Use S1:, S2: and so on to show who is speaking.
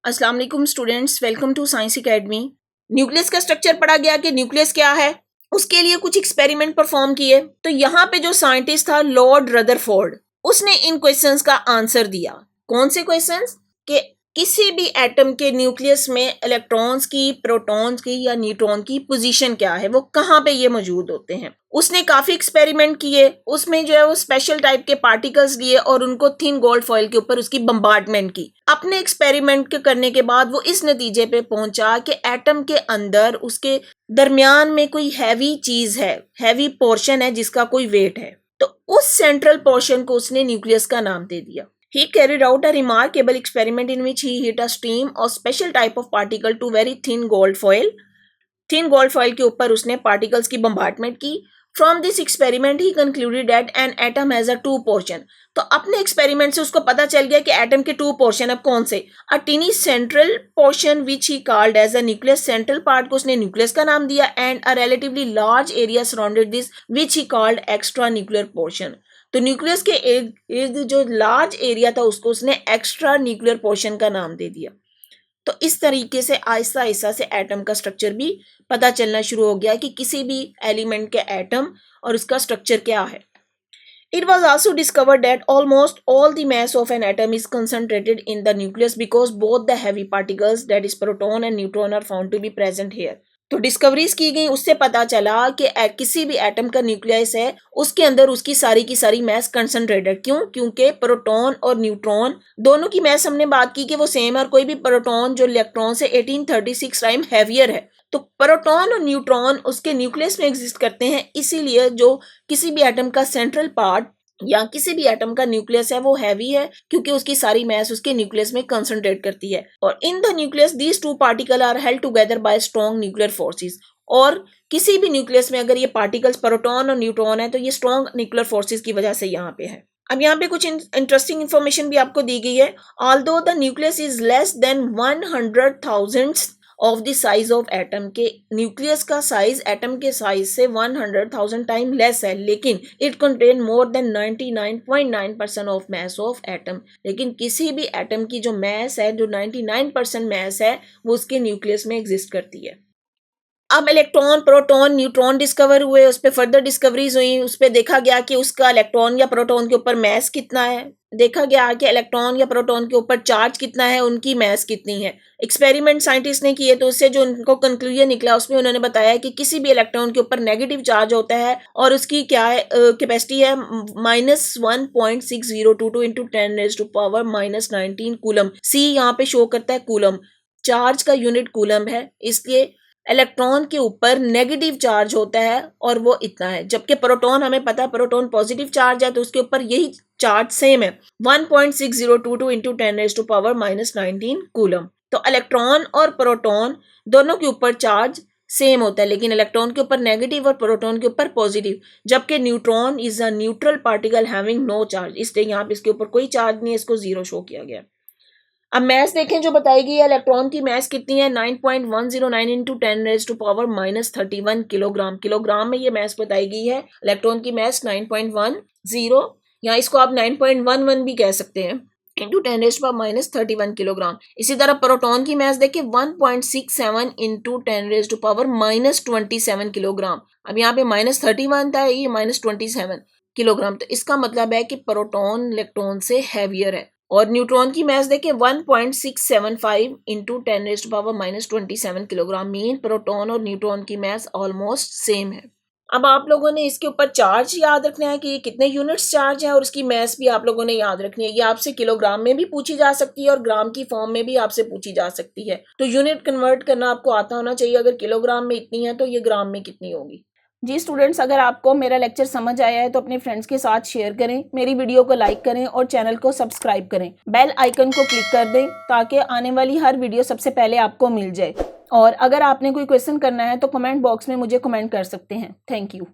S1: अस्सलाम वालेकुम students, welcome to science academy. Nucleus का स्ट्रक्चर पढ़ा गया कि न्यूक्लियस क्या है, उसके लिए कुछ एक्सपेरिमेंट परफॉर्म किए। तो यहाँ पे जो साइंटिस्ट था लॉर्ड रदरफोर्ड, उसने इन क्वेश्चंस का आंसर दिया। कौन से क्वेश्चंस? कि किसी भी एटम के न्यूक्लियस में इलेक्ट्रॉन्स की, प्रोटॉन्स की या न्यूट्रॉन की पोजीशन क्या है, वो कहाँ पे ये मौजूद होते हैं। उसने काफी एक्सपेरिमेंट किए। उसमें जो है वो स्पेशल टाइप के पार्टिकल्स लिए और उनको थिन गोल्ड फॉइल के ऊपर उसकी बम्बार्डमेंट की। अपने एक्सपेरिमेंट के करने के बाद वो इस नतीजे पे पहुंचा कि एटम के अंदर उसके दरमियान में कोई हैवी चीज है, हैवी पोर्शन है जिसका कोई वेट है। तो उस सेंट्रल पोर्शन को उसने न्यूक्लियस का नाम दे दिया। He carried out a remarkable experiment in which he heat a stream or special type of particle to very thin gold foil. Thin gold foil के ऊपर उसने particles की bombardment की। From this experiment he concluded that an atom has a two portion. तो अपने experiment से उसको पता चल गया कि atom के two portion अब कौन से? A tiny central portion which he called as a nucleus, central part को उसने nucleus का नाम दिया, and a relatively large area surrounded this which he called extra nuclear portion. तो न्यूक्लियस के इर्द जो लार्ज एरिया था उसको उसने एक्स्ट्रा न्यूक्लियर पोर्शन का नाम दे दिया। तो इस तरीके से आहिस्ता आहिस्ता से एटम का स्ट्रक्चर भी पता चलना शुरू हो गया कि किसी भी एलिमेंट के एटम और उसका स्ट्रक्चर क्या है। It was also discovered that almost all the mass of an atom is concentrated in the nucleus because both the heavy particles, that is proton and neutron, are found to be present here. तो discoveries की गई, उससे पता चला कि किसी भी atom का न्यूक्लियस है उसके अंदर उसकी सारी की सारी मैस कंसंट्रेटेड। क्यों? क्योंकि प्रोटॉन और न्यूट्रॉन दोनों की मैस हमने बात की कि वो सेम है और कोई भी प्रोटॉन जो इलेक्ट्रॉन से 1836 टाइम हैवियर है। तो प्रोटॉन और न्यूट्रॉन उसके न्यूक्लियस में एग्जिस्ट करते हैं, इसीलिए जो किसी भी एटम का सेंट्रल पार्ट या किसी भी एटम का न्यूक्लियस है वो हैवी है क्योंकि उसकी सारी मैस उसके न्यूक्लियस में कंसंट्रेट करती है। और in the nucleus these two particle are held together by strong nuclear forces. और किसी भी न्यूक्लियस में अगर ये पार्टिकल्स प्रोटॉन और न्यूट्रॉन है तो ये स्ट्रॉन्ग न्यूक्लियर फोर्सेस की वजह से यहाँ पे है। अब यहाँ पे कुछ इंटरेस्टिंग इंफॉर्मेशन भी आपको दी गई है। Although the nucleus is less than 100,000 of the size of atom, के न्यूक्लियस का साइज एटम के साइज से 100,000 टाइम लेस है, लेकिन it contain more than 99.9% of mass of atom. लेकिन किसी भी एटम की जो मैस है, जो 99% मैस है, वो उसके न्यूक्लियस में एग्जिस्ट करती है। अब इलेक्ट्रॉन, प्रोटॉन, न्यूट्रॉन डिस्कवर हुए, उस पर फर्दर डिस्कवरीज हुई, उस पर देखा गया कि उसका इलेक्ट्रॉन या प्रोटॉन के ऊपर मैस कितना है, देखा गया कि इलेक्ट्रॉन या प्रोटॉन के ऊपर चार्ज कितना है, उनकी मैस कितनी है। एक्सपेरिमेंट साइंटिस्ट ने किए तो उससे जो उनको कंक्लूजन निकला उसमें उन्होंने बताया कि किसी भी इलेक्ट्रॉन के ऊपर नेगेटिव चार्ज होता है और उसकी क्या है कैपेसिटी है -1.6022 इंटू 10⁻⁻19 कूलम। सी यहाँ पे शो करता है कूलम, चार्ज का यूनिट कूलम है, इसलिए इलेक्ट्रॉन के ऊपर नेगेटिव चार्ज होता है और वो इतना है। जबकि प्रोटॉन हमें पता है प्रोटॉन पॉजिटिव चार्ज है तो उसके ऊपर यही चार्ज सेम है 1.6022 इंटू 10⁻⁻19 कूलम। तो इलेक्ट्रॉन और प्रोटॉन दोनों के ऊपर चार्ज सेम होता है, लेकिन इलेक्ट्रॉन के ऊपर नेगेटिव और प्रोटॉन के ऊपर पॉजिटिव। जबकि neutron is a neutral particle having no charge, इसलिए यहाँ पे इसके ऊपर कोई चार्ज नहीं है, इसको जीरो शो किया गया। अब मैस देखें जो बताई गई है, इलेक्ट्रॉन की मैस कितनी है 9.109 इंटू 10⁻31 किलोग्राम। किलोग्राम में ये मैस बताई गई है। इलेक्ट्रॉन की मैस 9.10, या इसको आप 9.11 भी कह सकते हैं, इंटू 10⁻31 किलोग्राम। इसी तरह प्रोटॉन की मैस देखिए 1.67 इंटू 10⁻27 किलोग्राम। अब यहाँ पे -31 था, ये -27 किलोग्राम। तो इसका मतलब है कि प्रोटॉन इलेक्ट्रॉन से हैवियर है। और न्यूट्रॉन की मैस देखिए 1.675 इंटू 10⁻27 किलोग्राम। मीन प्रोटॉन और न्यूट्रॉन की मैस ऑलमोस्ट सेम है। अब आप लोगों ने इसके ऊपर चार्ज याद रखना है कि कितने यूनिट्स चार्ज है और उसकी मैस भी आप लोगों ने याद रखनी है। ये आपसे किलोग्राम में भी पूछी जा सकती है और ग्राम की फॉर्म में भी आपसे पूछी जा सकती है। तो यूनिट कन्वर्ट करना आपको आता होना चाहिए। अगर किलोग्राम में इतनी है तो ये ग्राम में कितनी होगी। जी स्टूडेंट्स, अगर आपको मेरा लेक्चर समझ आया है तो अपने फ्रेंड्स के साथ शेयर करें, मेरी वीडियो को लाइक करें और चैनल को सब्सक्राइब करें। बेल आइकन को क्लिक कर दें ताकि आने वाली हर वीडियो सबसे पहले आपको मिल जाए। और अगर आपने कोई क्वेश्चन करना है तो कमेंट बॉक्स में मुझे कमेंट कर सकते हैं। Thank you.